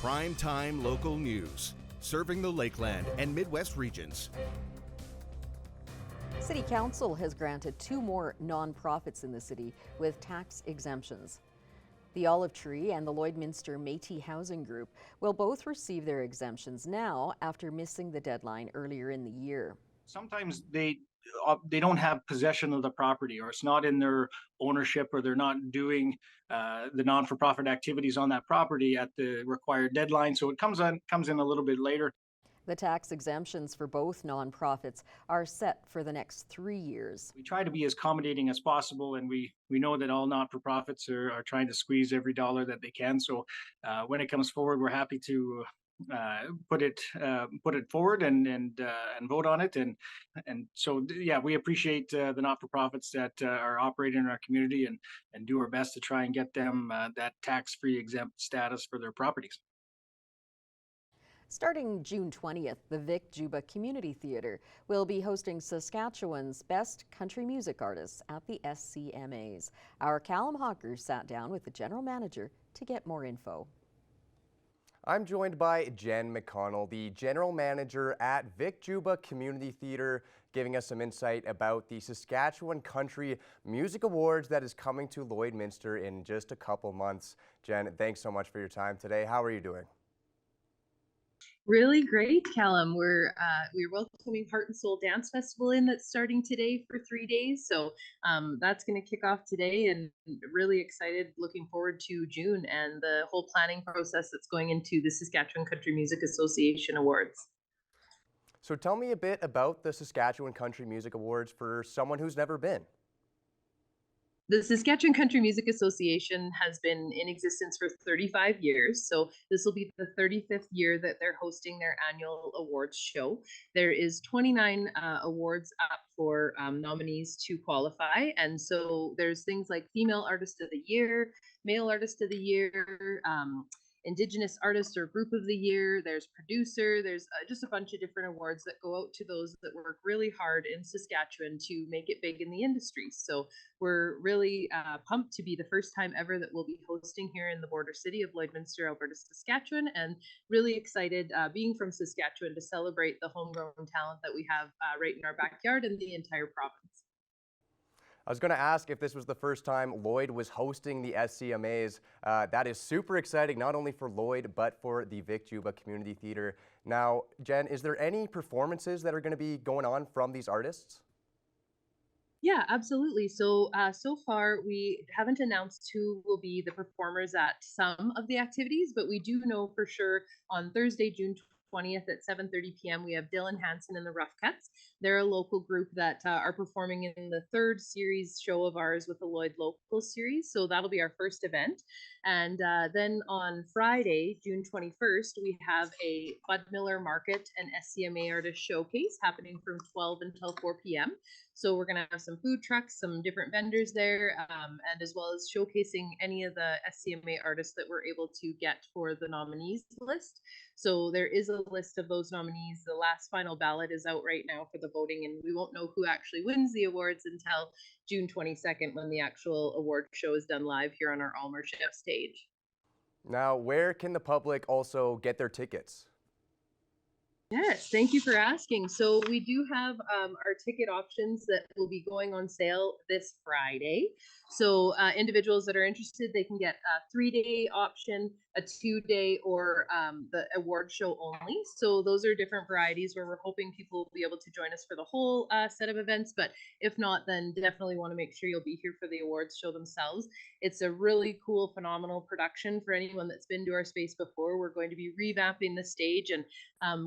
Primetime local news, serving the Lakeland and Midwest regions. City Council has granted 2 more nonprofits in the city with tax exemptions. The Olive Tree and the Lloydminster Métis Housing Group will both receive their exemptions now after missing the deadline earlier in the year. Sometimes they don't have possession of the property, or it's not in their ownership, or they're not doing the non-for-profit activities on that property at the required deadline. So it comes in a little bit later. The tax exemptions for both nonprofits are set for the next 3 years. We try to be as accommodating as possible, and we know that all not-for-profits are trying to squeeze every dollar that they can. So when it comes forward, we're happy to put it forward and vote on it, and so yeah, we appreciate the not-for-profits that are operating in our community, and do our best to try and get them that tax-free exempt status for their properties. Starting June 20th, the Vic Juba Community Theatre will be hosting Saskatchewan's best country music artists at the SCMAs. Our Callum Hawker sat down with the general manager to get more info. I'm joined by Jen McConnell, the general manager at Vic Juba Community Theatre, giving us some insight about the Saskatchewan Country Music Awards that is coming to Lloydminster in just a couple months. Jen, thanks so much for your time today. How are you doing? Really great, Callum. We're welcoming Heart and Soul Dance Festival in that's starting today for 3 days. So that's going to kick off today, and really excited, looking forward to June and the whole planning process that's going into the Saskatchewan Country Music Association Awards. So tell me a bit about the Saskatchewan Country Music Awards for someone who's never been. The Saskatchewan Country Music Association has been in existence for 35 years, so this will be the 35th year that they're hosting their annual awards show. There is 29 awards up for nominees to qualify, and so there's things like Female Artist of the Year, Male Artist of the Year, Indigenous Artist or Group of the Year, there's Producer, there's just a bunch of different awards that go out to those that work really hard in Saskatchewan to make it big in the industry. So we're really pumped to be the first time ever that we'll be hosting here in the border city of Lloydminster, Alberta, Saskatchewan, and really excited being from Saskatchewan to celebrate the homegrown talent that we have right in our backyard and the entire province. I was going to ask if this was the first time Lloyd was hosting the SCMAs. That is super exciting, not only for Lloyd, but for the Vic Juba Community Theatre. Now, Jen, is there any performances that are going to be going on from these artists? Yeah, absolutely. So so far, we haven't announced who will be the performers at some of the activities, but we do know for sure on Thursday, June 20th at 7:30 p.m. we have Dylan Hansen and the Rough Cuts. They're a local group that are performing in the 3rd series show of ours with the Lloyd Local series. So that'll be our first event. And then on Friday, June 21st, we have a Bud Miller Market and SCMA Artist Showcase happening from 12 until 4 p.m. So we're going to have some food trucks, some different vendors there, and as well as showcasing any of the SCMA artists that we're able to get for the nominees list. So there is a list of those nominees. The last final ballot is out right now for the voting, and we won't know who actually wins the awards until June 22nd when the actual award show is done live here on our Almer Chef stage. Now, where can the public also get their tickets? Yes, thank you for asking. So we do have our ticket options that will be going on sale this Friday. So individuals that are interested, they can get a 3-day option, a 2-day, or the award show only. So those are different varieties where we're hoping people will be able to join us for the whole set of events. But if not, then definitely want to make sure you'll be here for the awards show themselves. It's a really cool, phenomenal production for anyone that's been to our space before. We're going to be revamping the stage, and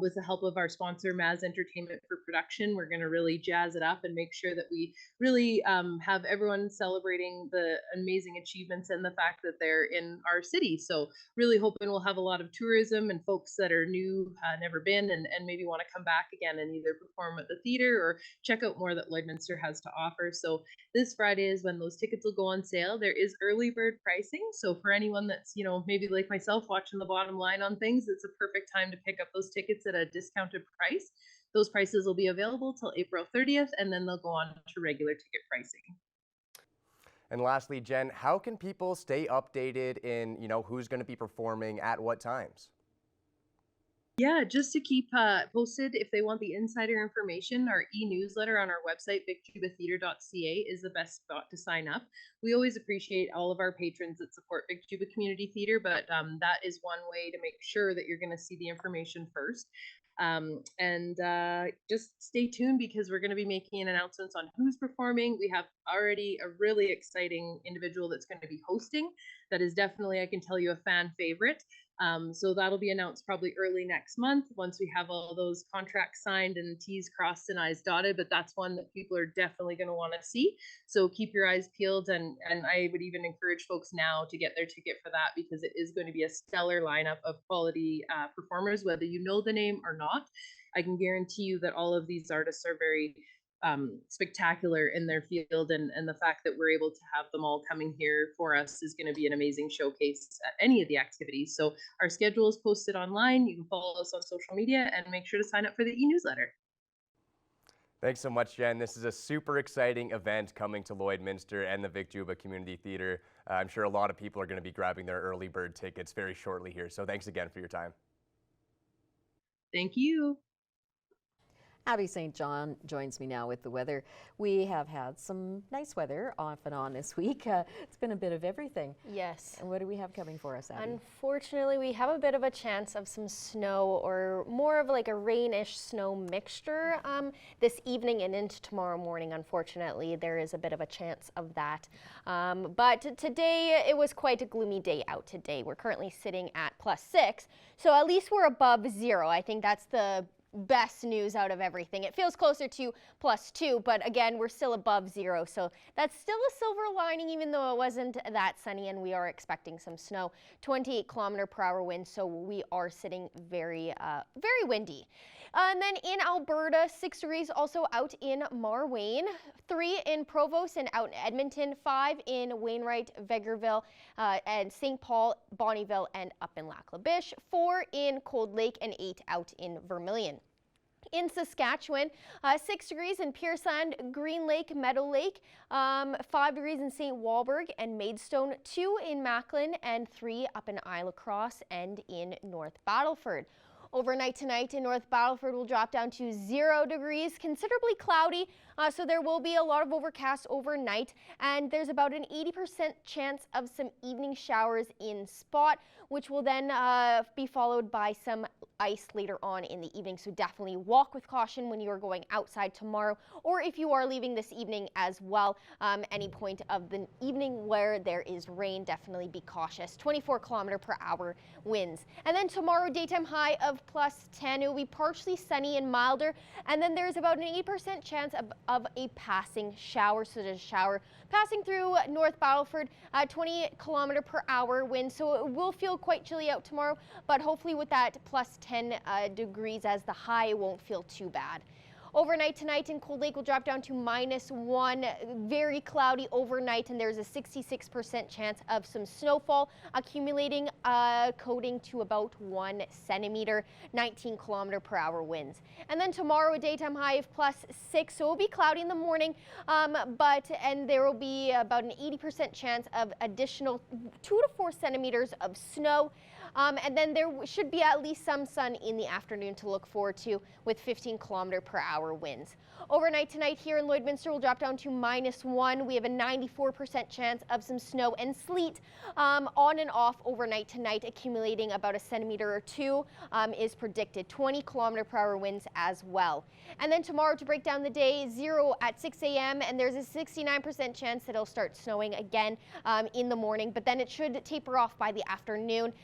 with the help of our sponsor, Maz Entertainment for production, we're going to really jazz it up and make sure that we really have everyone celebrating the amazing achievements and the fact that they're in our city. So really hoping we'll have a lot of tourism and folks that are new, never been, and maybe want to come back again and either perform at the theater or check out more that Lloydminster has to offer. So this Friday is when those tickets will go on sale. There is early bird pricing. So for anyone that's, maybe like myself watching the bottom line on things, it's a perfect time to pick up those tickets at a discounted price. Those prices will be available till April 30th, and then they'll go on to regular ticket pricing. And lastly, Jen, how can people stay updated in, who's going to be performing at what times? Yeah, just to keep posted, if they want the insider information, our e-newsletter on our website, vicjubatheater.ca, is the best spot to sign up. We always appreciate all of our patrons that support Vic Juba Community Theater, but that is one way to make sure that you're going to see the information first. Just stay tuned because we're going to be making announcements on who's performing. We have already a really exciting individual that's going to be hosting. That is definitely, I can tell you, a fan favorite. So that'll be announced probably early next month once we have all those contracts signed and T's crossed and I's dotted, but that's one that people are definitely going to want to see. So keep your eyes peeled, and I would even encourage folks now to get their ticket for that because it is going to be a stellar lineup of quality performers, whether you know the name or not. I can guarantee you that all of these artists are very spectacular in their field, and the fact that we're able to have them all coming here for us is going to be an amazing showcase at any of the activities. So our schedule is posted online. You can follow us on social media and make sure to sign up for the e-newsletter. Thanks so much, Jen. This is a super exciting event coming to Lloydminster and the Vic Juba Community Theater. I'm sure a lot of people are going to be grabbing their early bird tickets very shortly here. So thanks again for your time. Thank you. Abby St. John joins me now with the weather. We have had some nice weather off and on this week. It's been a bit of everything. Yes. And what do we have coming for us, Abby? Unfortunately, we have a bit of a chance of some snow, or more of like a rainish snow mixture this evening and into tomorrow morning. Unfortunately, there is a bit of a chance of that. But today, it was quite a gloomy day out today. We're currently sitting at +6, so at least we're above 0. I think that's the best news out of everything. It feels closer to +2, but again, we're still above 0. So that's still a silver lining, even though it wasn't that sunny, and we are expecting some snow. 28-kilometer-per-hour wind, so we are sitting very windy. And then in Alberta, 6 degrees also out in Marwayne, 3 in Provost and out in Edmonton, 5 in Wainwright, Vegreville, and St. Paul, Bonnyville, and up in Lac La Biche, 4 in Cold Lake, and 8 out in Vermilion. In Saskatchewan, 6 degrees in Pearsand, Green Lake, Meadow Lake, 5 degrees in St. Walburg and Maidstone, 2 in Macklin, and 3 up in Isle La Crosse and in North Battleford. Overnight tonight in North Battleford will drop down to 0 degrees, considerably cloudy, so there will be a lot of overcast overnight, and there's about an 80% chance of some evening showers in spot, which will then be followed by some ice later on in the evening. So definitely walk with caution when you are going outside tomorrow, or if you are leaving this evening as well. Any point of the evening where there is rain, definitely be cautious. 24-kilometer-per-hour winds. And then tomorrow, daytime high of +10. It will be partially sunny and milder, and then there's about an 80% chance of a passing shower. So there's a shower passing through North Battleford, 20-kilometer-per-hour wind. So it will feel quite chilly out tomorrow, but hopefully with that +10 degrees as the high, it won't feel too bad. Overnight tonight in Cold Lake will drop down to -1, very cloudy overnight, and there's a 66% chance of some snowfall accumulating, coating to about 1 centimeter, 19-kilometer-per-hour winds. And then tomorrow, a daytime high of +6, so it will be cloudy in the morning, and there will be about an 80% chance of additional 2 to 4 centimeters of snow. And then there should be at least some sun in the afternoon to look forward to with 15-kilometer-per-hour winds. Overnight tonight here in Lloydminster will drop down to -1. We have a 94% chance of some snow and sleet on and off overnight tonight, accumulating about 1 centimeter or 2 is predicted. 20-kilometer-per-hour winds as well. And then tomorrow, to break down the day, 0 at 6 a.m. and there's a 69% chance that it'll start snowing again in the morning, but then it should taper off by the afternoon.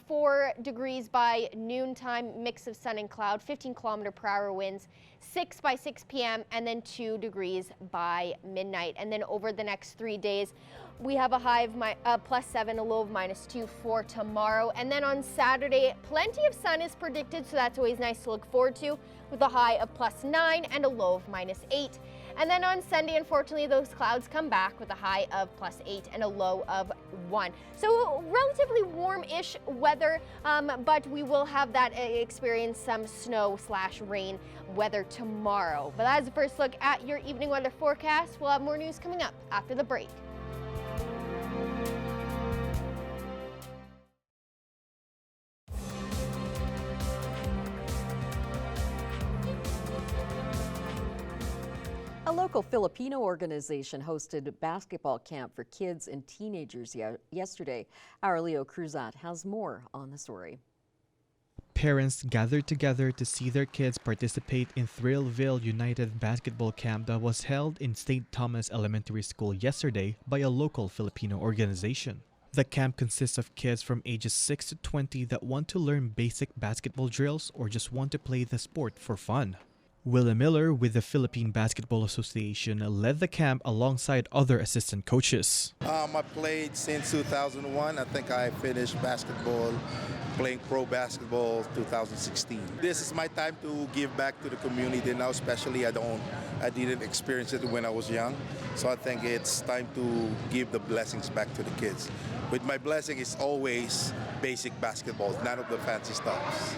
4 degrees by noontime, mix of sun and cloud, 15-kilometer-per-hour winds, 6 by 6 p.m., and then 2 degrees by midnight. And then over the next 3 days, we have a high of +7, a low of -2 for tomorrow. And then on Saturday, plenty of sun is predicted, so that's always nice to look forward to, with a high of +9 and a low of -8. And then on Sunday, unfortunately, those clouds come back with a high of +8 and a low of 1. So relatively warm-ish weather, but we will have that experience some snow/rain weather tomorrow. But that's the first look at your evening weather forecast. We'll have more news coming up after the break. local Filipino organization hosted a basketball camp for kids and teenagers yesterday. Our Leo Cruzat has more on the story. Parents gathered together to see their kids participate in Thrillville United basketball camp that was held in St. Thomas Elementary School yesterday by a local Filipino organization. The camp consists of kids from ages 6 to 20 that want to learn basic basketball drills or just want to play the sport for fun. Willa Miller with the Philippine Basketball Association led the camp alongside other assistant coaches. I played since 2001. I think I finished basketball, playing pro basketball 2016. This is my time to give back to the community now, especially I didn't experience it when I was young. So I think it's time to give the blessings back to the kids. With my blessing, it's always basic basketball, none of the fancy stuff.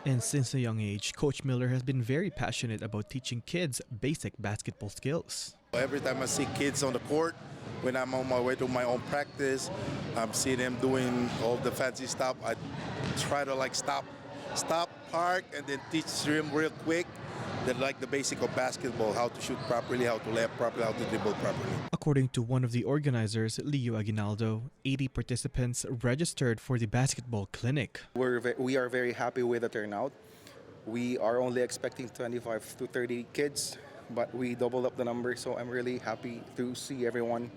And since a young age, Coach Miller has been very passionate about teaching kids basic basketball skills. Every time I see kids on the court, when I'm on my way to my own practice, I'm seeing them doing all the fancy stuff. I try to stop, park, and then teach them real quick. They like the basic of basketball, how to shoot properly, how to lay up properly, how to dribble properly. According to one of the organizers, Leo Aguinaldo, 80 participants registered for the basketball clinic. We are very happy with the turnout. We are only expecting 25 to 30 kids, but we doubled up the number, so I'm really happy to see everyone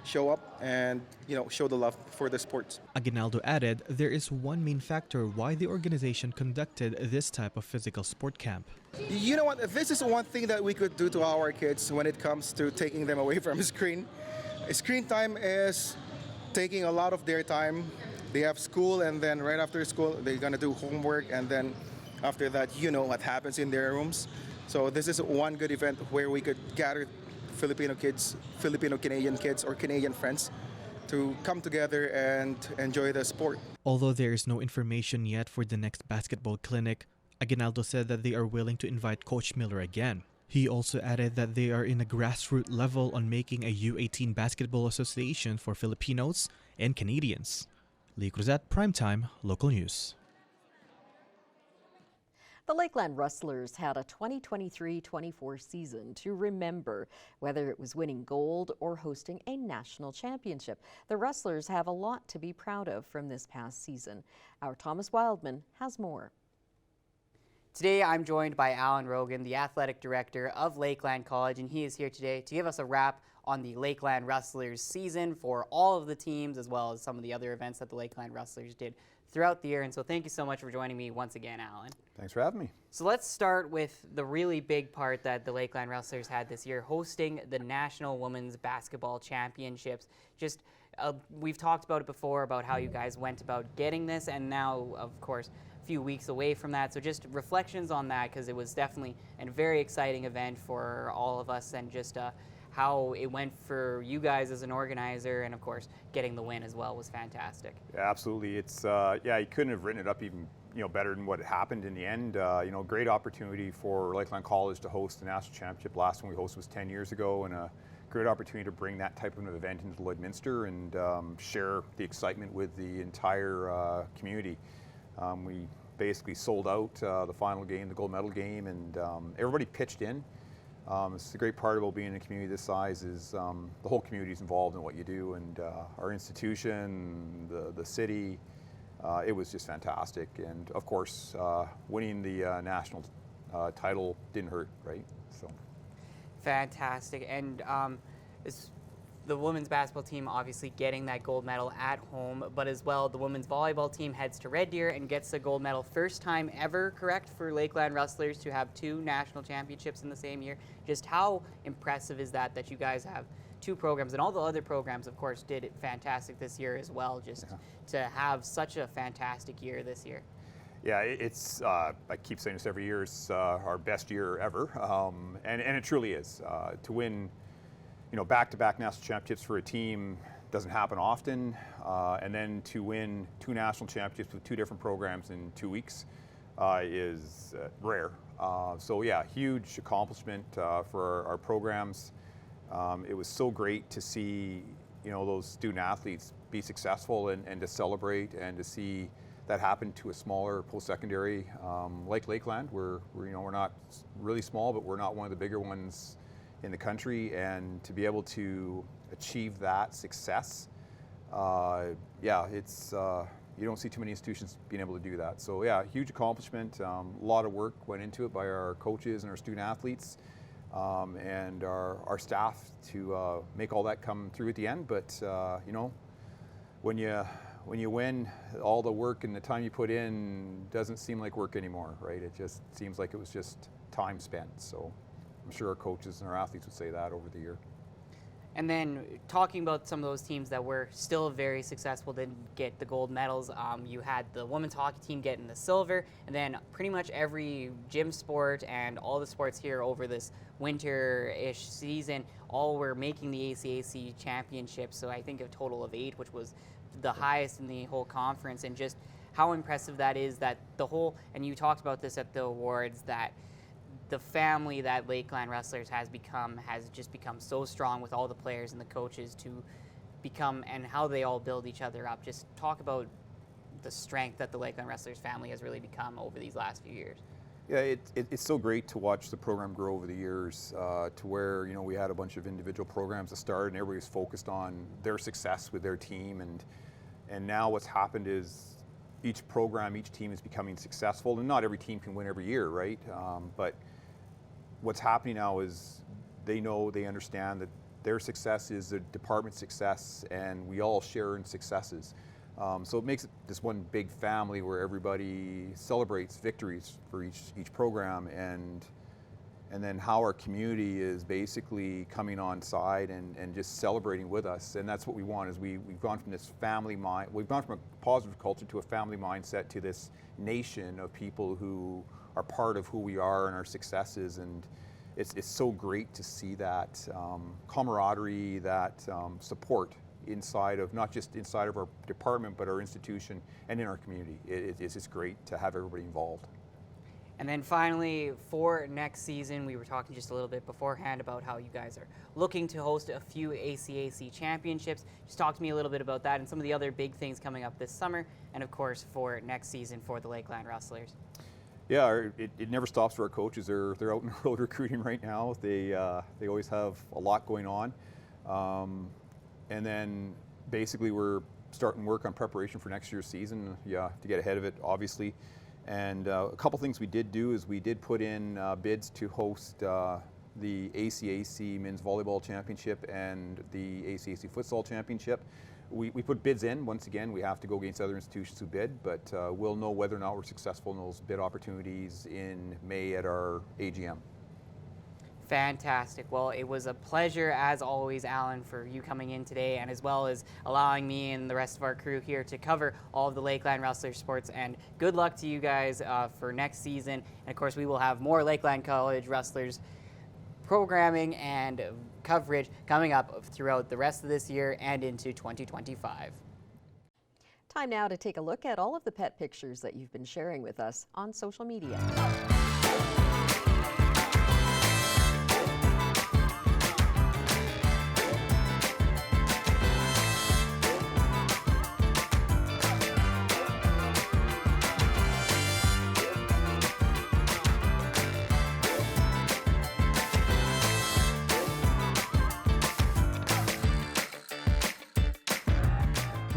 show up and show the love for the sports. Aguinaldo added there is one main factor why the organization conducted this type of physical sport camp. You know what? This is one thing that we could do to our kids when it comes to taking them away from screen. Screen time is taking a lot of their time. They have school, and then right after school, they're going to do homework, and then after that, what happens in their rooms. So this is one good event where we could gather Filipino kids, Filipino-Canadian kids, or Canadian friends to come together and enjoy the sport. Although there is no information yet for the next basketball clinic, Aguinaldo said that they are willing to invite Coach Miller again. He also added that they are in a grassroots level on making a U18 basketball association for Filipinos and Canadians. Lee Cruzat, Primetime, Local News. The Lakeland Rustlers had a 2023-24 season to remember, whether it was winning gold or hosting a national championship. The Rustlers have a lot to be proud of from this past season. Our Thomas Wildman has more. Today I'm joined by Alan Rogan, the athletic director of Lakeland College, and he is here today to give us a wrap on the Lakeland Rustlers season for all of the teams, as well as some of the other events that the Lakeland Rustlers did throughout the year. And so thank you so much for joining me once again, Alan. Thanks for having me. So let's start with the really big part that the Lakeland Rustlers had this year, hosting the National Women's Basketball Championships. We've talked about it before, about how you guys went about getting this, and now, of course, a few weeks away from that. So just reflections on that, because it was definitely a very exciting event for all of us, and just how it went for you guys as an organizer, and of course getting the win as well was fantastic. Yeah, absolutely. It's you couldn't have written it up even better than what happened in the end. Great opportunity for Lakeland College to host the national championship. Last one we hosted was 10 years ago, and a great opportunity to bring that type of an event into Lloydminster and share the excitement with the entire community. We basically sold out the final game, the gold medal game, and everybody pitched in. It's the great part about being in a community this size is the whole community is involved in what you do, and our institution, the city, it was just fantastic. And of course, winning the national title didn't hurt, right? So fantastic. And the women's basketball team obviously getting that gold medal at home, but as well the women's volleyball team heads to Red Deer and gets the gold medal. First time ever, correct, for Lakeland Rustlers to have two national championships in the same year. Just how impressive is that you guys have two programs, and all the other programs, of course, did it fantastic this year as well, to have such a fantastic year this year. Yeah, it's, I keep saying this every year, it's our best year ever, and it truly is. To win back-to-back national championships for a team doesn't happen often, and then to win two national championships with two different programs in 2 weeks is rare. So yeah, huge accomplishment for our programs. It was so great to see those student athletes be successful and to celebrate, and to see that happened to a smaller post-secondary like Lakeland. We're not really small, but we're not one of the bigger ones in the country, and to be able to achieve that success, it's you don't see too many institutions being able to do that. So yeah, huge accomplishment. A lot of work went into it by our coaches and our student athletes and our staff to make all that come through at the end. But when you win, all the work and the time you put in doesn't seem like work anymore, right? It just seems like it was just time spent. So I'm sure our coaches and our athletes would say that over the year. And then talking about some of those teams that were still very successful, didn't get the gold medals, you had the women's hockey team getting the silver, and then pretty much every gym sport and all the sports here over this winter-ish season all were making the ACAC championship. So I think a total of 8, which was the highest in the whole conference, and just how impressive that is, that the whole, and you talked about this at the awards, that the family that Lakeland Wrestlers has just become so strong with all the players and the coaches to become, and how they all build each other up. Just talk about the strength that the Lakeland Wrestlers family has really become over these last few years. Yeah, it's so great to watch the program grow over the years to where, we had a bunch of individual programs that started and everybody was focused on their success with their team, and now what's happened is each program, each team is becoming successful, and not every team can win every year, right? But what's happening now is they understand that their success is the department's success, and we all share in successes. So it makes it this one big family where everybody celebrates victories for each program, and then how our community is basically coming on side and just celebrating with us. And that's what we want, is we've gone from this we've gone from a positive culture to a family mindset to this nation of people who are part of who we are and our successes, and it's so great to see that camaraderie, that support inside of, not just inside of our department, but our institution and in our community. It's just great to have everybody involved. And then finally, for next season, we were talking just a little bit beforehand about how you guys are looking to host a few ACAC championships. Just talk to me a little bit about that and some of the other big things coming up this summer, and of course for next season for the Lakeland Wrestlers. Yeah, it never stops for our coaches. They're out on the road recruiting right now. They always have a lot going on, and then basically we're starting work on preparation for next year's season. Yeah, to get ahead of it, obviously. And a couple things we did do is we did put in bids to host the ACAC Men's Volleyball Championship and the ACAC Futsal Championship. We put bids in. Once again, we have to go against other institutions who bid, but we'll know whether or not we're successful in those bid opportunities in May at our AGM. Fantastic. Well, it was a pleasure, as always, Alan, for you coming in today, and as well as allowing me and the rest of our crew here to cover all of the Lakeland Wrestlers sports. And good luck to you guys for next season. And of course, we will have more Lakeland College Wrestlers programming and coverage coming up throughout the rest of this year and into 2025. Time now to take a look at all of the pet pictures that you've been sharing with us on social media.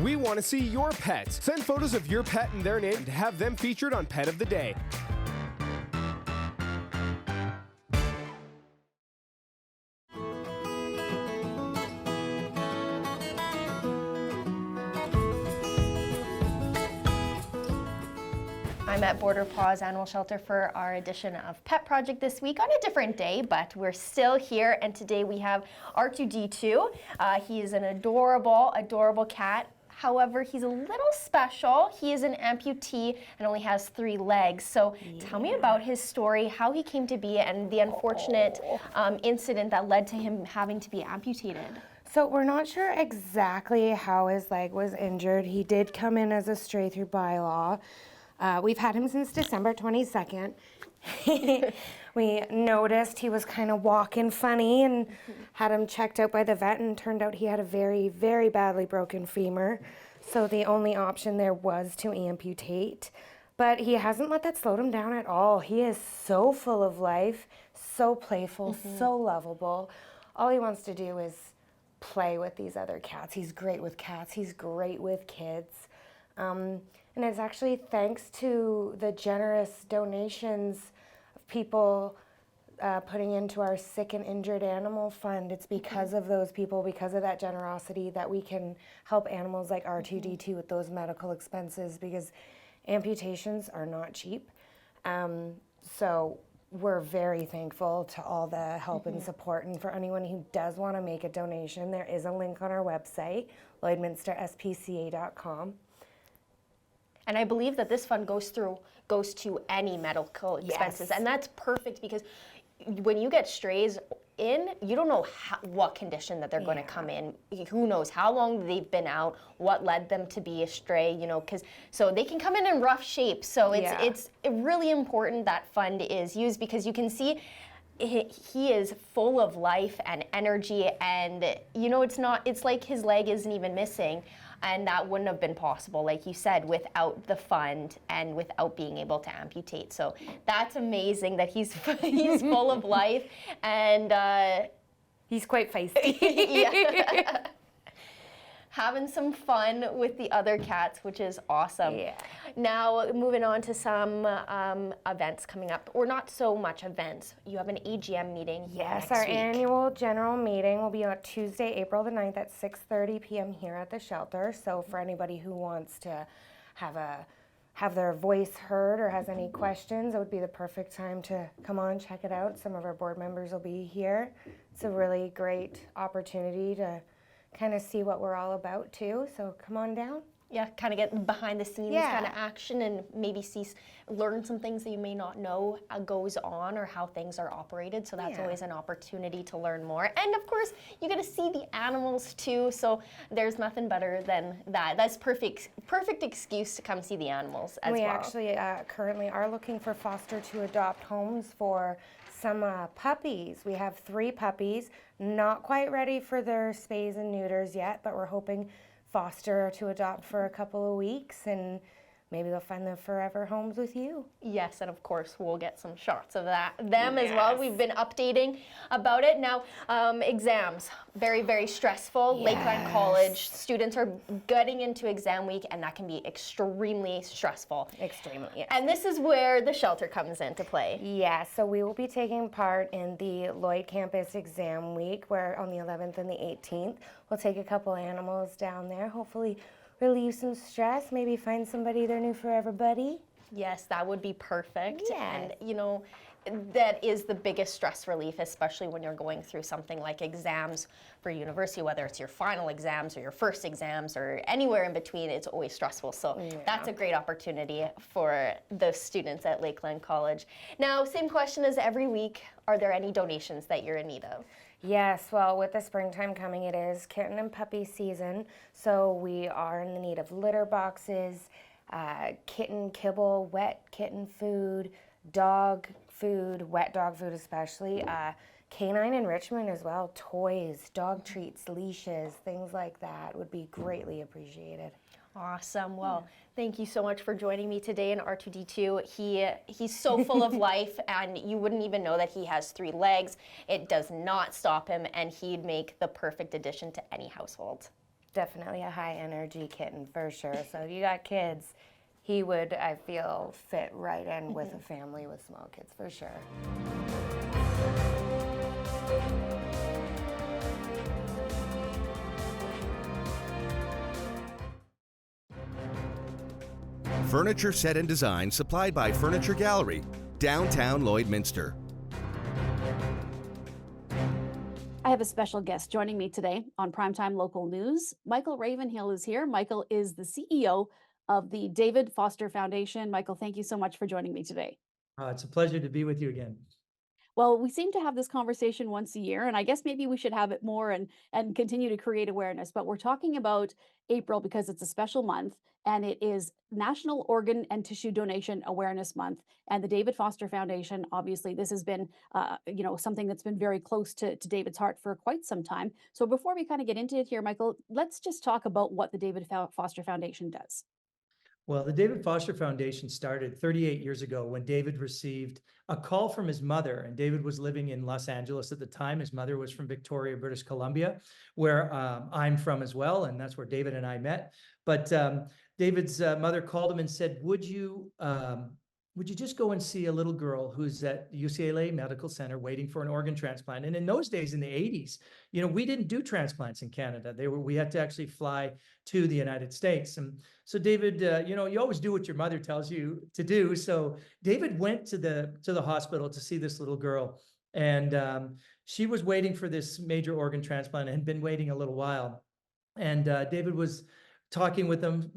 We want to see your pets. Send photos of your pet and their name to have them featured on Pet of the Day. I'm at Border Paws Animal Shelter for our edition of Pet Project this week on a different day, but we're still here, and today we have R2D2. He is an adorable, adorable cat. However, he's a little special. He is an amputee and only has 3 legs. So tell me about his story, how he came to be, and the unfortunate incident that led to him having to be amputated. So we're not sure exactly how his leg was injured. He did come in as a stray through bylaw. We've had him since December 22nd. We noticed he was kind of walking funny and had him checked out by the vet, and turned out he had a very, very badly broken femur. So the only option there was to amputate. But he hasn't let that slow him down at all. He is so full of life, so playful, so lovable. All he wants to do is play with these other cats. He's great with cats. He's great with kids. And it's actually thanks to the generous donations of people putting into our sick and injured animal fund. It's because of those people, because of that generosity, that we can help animals like R2D2 with those medical expenses, because amputations are not cheap. So we're very thankful to all the help and support. And for anyone who does want to make a donation, there is a link on our website, lloydminsterspca.com. And I believe that this fund goes to any medical expenses. And that's perfect, because when you get strays in, you don't know what condition that they're going to come in. Who knows how long they've been out, what led them to be a stray, you know, so they can come in rough shape. So it's really important that fund is used, because you can see he is full of life and energy, and you know, it's like his leg isn't even missing. And that wouldn't have been possible, like you said, without the fund and without being able to amputate. So that's amazing that he's full of life, and he's quite feisty. Yeah. Having some fun with the other cats, which is awesome. Yeah. Now, moving on to some events coming up, or not so much events. You have an AGM meeting Yes, next our week. annual general meeting will be on Tuesday, April the 9th at 6:30 p.m. here at the shelter. So for anybody who wants to have their voice heard or has any questions, it would be the perfect time to come on, check it out. Some of our board members will be here. It's a really great opportunity to kind of see what we're all about too, so come on down. Yeah, kind of get behind the scenes kind of action, and maybe learn some things that you may not know goes on, or how things are operated. So that's always an opportunity to learn more. And of course, you get to see the animals too. So there's nothing better than that. That's perfect excuse to come see the animals as well. We actually currently are looking for foster to adopt homes for some puppies. We have 3 puppies, not quite ready for their spays and neuters yet, but we're hoping foster to adopt for a couple of weeks, and maybe they'll find their forever homes with you. Yes, and of course we'll get some shots of them as well. We've been updating about it. Now, exams, very, very stressful. Lakeland College students are getting into exam week, and that can be extremely stressful. Extremely, yes. And this is where the shelter comes into play. Yeah, so we will be taking part in the Lloyd campus exam week, where on the 11th and the 18th, we'll take a couple animals down there, hopefully relieve some stress, maybe find somebody, their new forever buddy. Yes, that would be perfect. Yes. And you know, that is the biggest stress relief, especially when you're going through something like exams for university, whether it's your final exams or your first exams or anywhere in between. It's always stressful. So that's a great opportunity for the students at Lakeland College. Now, same question as every week. Are there any donations that you're in need of? Yes, well, with the springtime coming, it is kitten and puppy season, so we are in the need of litter boxes, kitten kibble, wet kitten food, dog food, wet dog food especially, canine enrichment as well, toys, dog treats, leashes, things like that would be greatly appreciated. Awesome. Well, thank you so much for joining me today in R2D2. He's so full of life, and you wouldn't even know that he has 3 legs. It does not stop him, and he'd make the perfect addition to any household. Definitely a high energy kitten for sure. So if you got kids, he would, I feel, fit right in with a family with small kids for sure. Furniture set and design supplied by Furniture Gallery, downtown Lloydminster. I have a special guest joining me today on Primetime Local News. Michael Ravenhill is here. Michael is the CEO of the David Foster Foundation. Michael, thank you so much for joining me today. It's a pleasure to be with you again. Well, we seem to have this conversation once a year, and I guess maybe we should have it more and continue to create awareness. But we're talking about April because it's a special month and it is National Organ and Tissue Donation Awareness Month. And the David Foster Foundation, obviously, this has been something that's been very close to David's heart for quite some time. So before we kind of get into it here, Michael, let's just talk about what the David Foster Foundation does. Well, the David Foster Foundation started 38 years ago when David received a call from his mother. And David was living in Los Angeles at the time. His mother was from Victoria, British Columbia, where I'm from as well. And that's where David and I met. But David's mother called him and said, would you just go and see a little girl who's at UCLA Medical Center waiting for an organ transplant? And in those days, in the 80s, we didn't do transplants in Canada. We had to actually fly to the United States. And so David, you always do what your mother tells you to do. So David went to the hospital to see this little girl, and she was waiting for this major organ transplant and had been waiting a little while. And David was talking with them,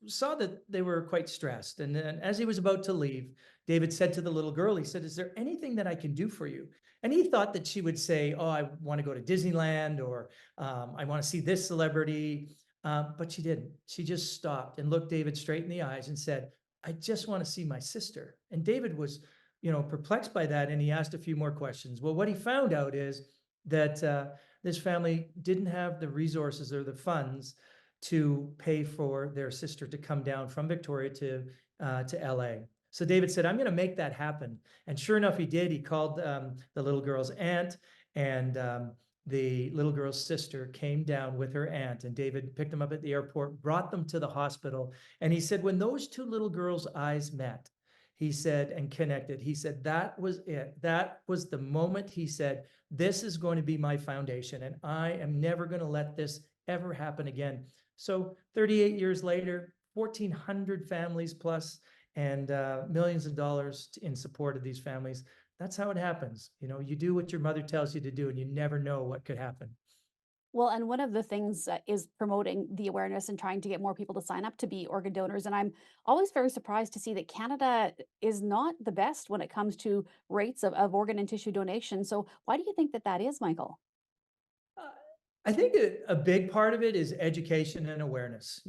saw that they were quite stressed. And then as he was about to leave, David said to the little girl, he said, is there anything that I can do for you? And he thought that she would say, oh, I want to go to Disneyland, or I want to see this celebrity. But she didn't. She just stopped and looked David straight in the eyes and said, I just want to see my sister. And David was, perplexed by that. And he asked a few more questions. Well, what he found out is that this family didn't have the resources or the funds to pay for their sister to come down from Victoria to LA. So David said, I'm going to make that happen. And sure enough, he did. He called the little girl's aunt, and the little girl's sister came down with her aunt, and David picked them up at the airport, brought them to the hospital. And he said, when those two little girls' eyes met, he said, and connected, he said, that was it. That was the moment. He said, this is going to be my foundation, and I am never going to let this ever happen again. So 38 years later, 1,400 families plus, and millions of dollars in support of these families. That's how it happens. You do what your mother tells you to do, and you never know what could happen. Well, and one of the things is promoting the awareness and trying to get more people to sign up to be organ donors. And I'm always very surprised to see that Canada is not the best when it comes to rates of organ and tissue donation. So why do you think that is, Michael? I think a big part of it is education and awareness.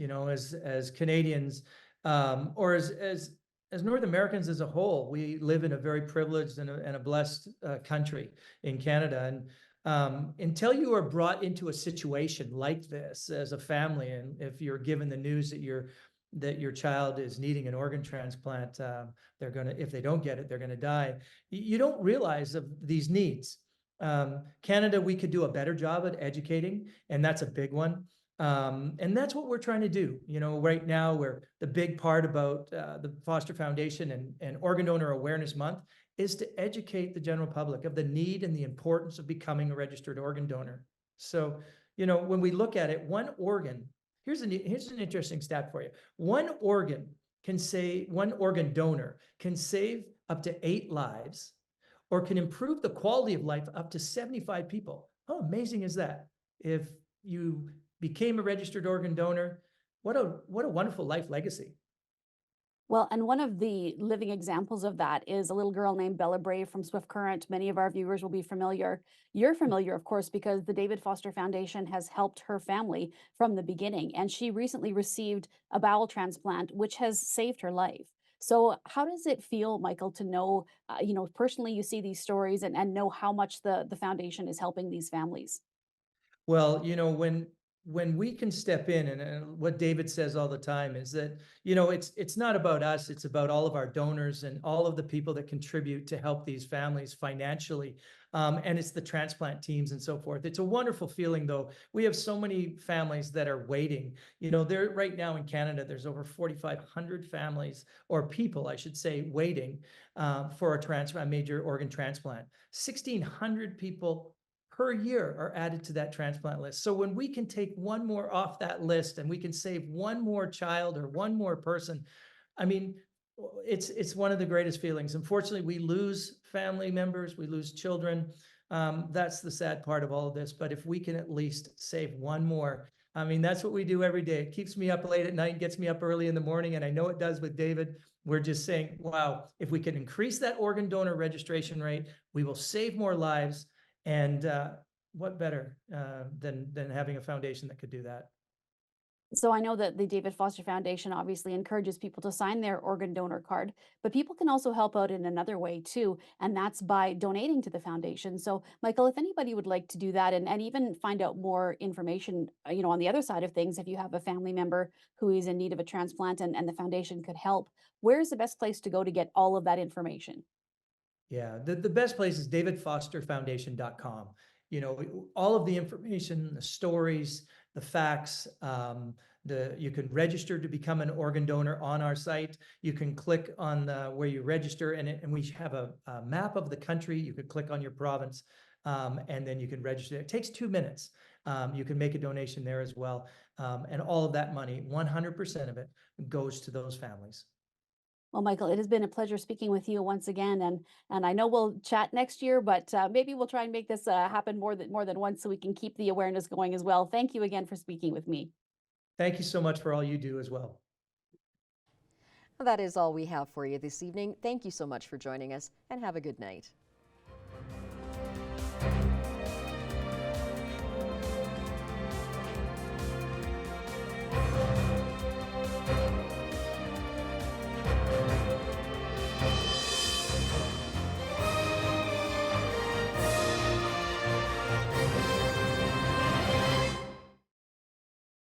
As Canadians, or as North Americans as a whole, we live in a very privileged and a blessed country in Canada. And until you are brought into a situation like this as a family, and if you're given the news that your child is needing an organ transplant, if they don't get it, they're gonna die. You don't realize of these needs. Canada, we could do a better job at educating, and that's a big one. And that's what we're trying to do. Right now, where the big part about the Foster Foundation and Organ Donor Awareness Month is to educate the general public of the need and the importance of becoming a registered organ donor. So, when we look at it, one organ, here's an interesting stat for you. One organ donor can save up to 8 lives, or can improve the quality of life up to 75 people. How amazing is that? If you became a registered organ donor, what a wonderful life legacy. Well, and one of the living examples of that is a little girl named Bella Brave from Swift Current. Many of our viewers will be familiar. You're familiar, of course, because the David Foster Foundation has helped her family from the beginning. And she recently received a bowel transplant, which has saved her life. So how does it feel, Michael, to know, personally you see these stories and know how much the foundation is helping these families? Well, when we can step in, and what David says all the time is that, it's not about us, it's about all of our donors and all of the people that contribute to help these families financially. And it's the transplant teams and so forth. It's a wonderful feeling, though. We have so many families that are waiting. There right now in Canada, there's over 4,500 families, or people, I should say, waiting for a major organ transplant. 1,600 people per year are added to that transplant list. So when we can take one more off that list and we can save one more child or one more person, I mean, it's one of the greatest feelings. Unfortunately, we lose family members, we lose children. That's the sad part of all of this. But if we can at least save one more, I mean, that's what we do every day. It keeps me up late at night, gets me up early in the morning, and I know it does with David. We're just saying, wow, if we can increase that organ donor registration rate, we will save more lives. And what better than having a foundation that could do that? So I know that the David Foster Foundation obviously encourages people to sign their organ donor card, but people can also help out in another way too, and that's by donating to the foundation. So Michael, if anybody would like to do that and even find out more information, on the other side of things, if you have a family member who is in need of a transplant and the foundation could help, where's the best place to go to get all of that information? Yeah, the best place is davidfosterfoundation.com. All of the information, the stories, the facts, you can register to become an organ donor on our site. You can click on where you register, and we have a map of the country. You could click on your province, and then you can register. It takes 2 minutes. You can make a donation there as well. And all of that money, 100% of it, goes to those families. Well, Michael, it has been a pleasure speaking with you once again, and I know we'll chat next year, but maybe we'll try and make this happen more than once, so we can keep the awareness going as well. Thank you again for speaking with me. Thank you so much for all you do as well. That is all we have for you this evening. Thank you so much for joining us, and have a good night.